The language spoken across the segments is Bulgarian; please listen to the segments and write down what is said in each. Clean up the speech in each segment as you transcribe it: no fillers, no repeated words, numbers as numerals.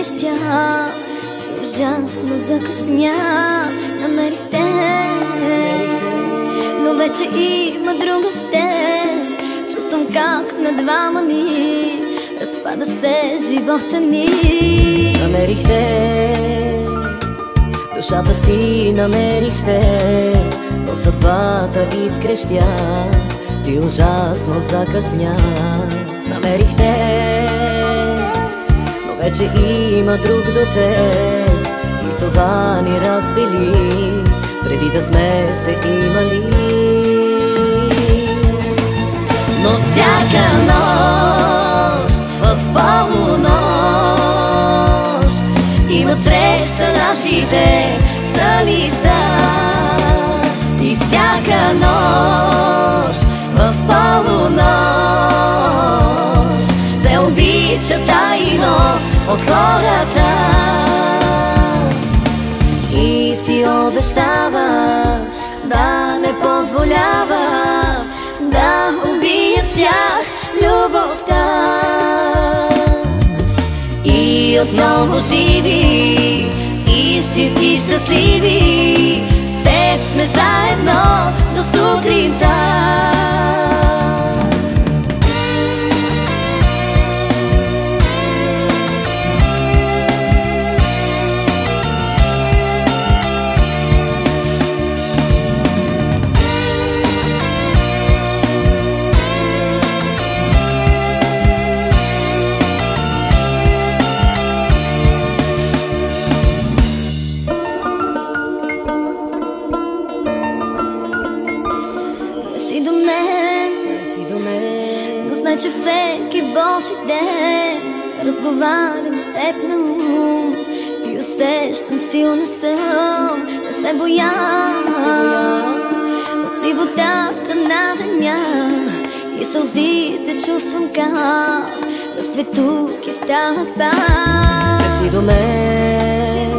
изкрещя, ти ужасно закъсня. Намерих те, но вече има друга с теб. Чувствам как на двама ни разпада се живота ни. Намерих те, душата си намерих в теб, но съдбата изкрещя, ти ужасно закъсня. Намерих те, но вече има друг до теб, и това ни раздели, преди да сме се имали. Но всяка нощ в полунощ имат среща нашите сънища. И всяка нощ в полунощ се обича тайно от хората и си обещава да не позволява да убият в тях любовта. И отново живи, истински щастливи, с теб сме заедно до сутринта. Но знай, че всеки Божи ден разговарям с теб на ум и усещам силна сън. Не се боя от сивотата на деня и сълзите чувствам как светулки стават пак. Не си до мен,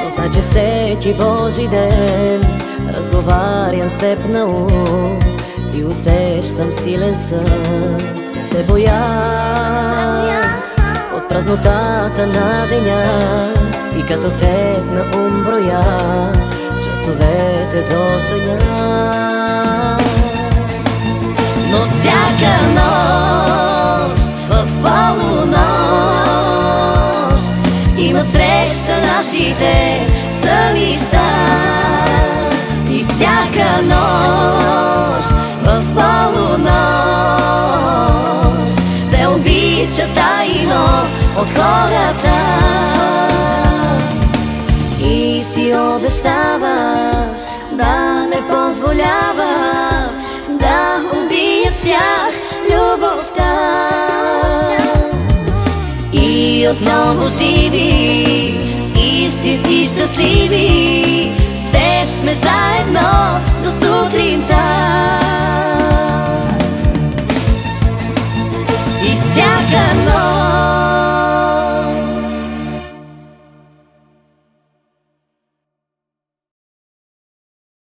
но знай, че всеки Божи ден разговарям с теб на ум и усещам силен сън. Не се боя от празнотата на деня и като теб на ум броя часовете до съня. Но всяка нощ в полунощ имат среща нашите сънища. И всяка нощ в полунощ се обича тайно от хората и си обещаваш да не позволява да убият в тях любовта. И отново живи, истински щастливи, с теб сме заедно до сутринта. И всяка нощ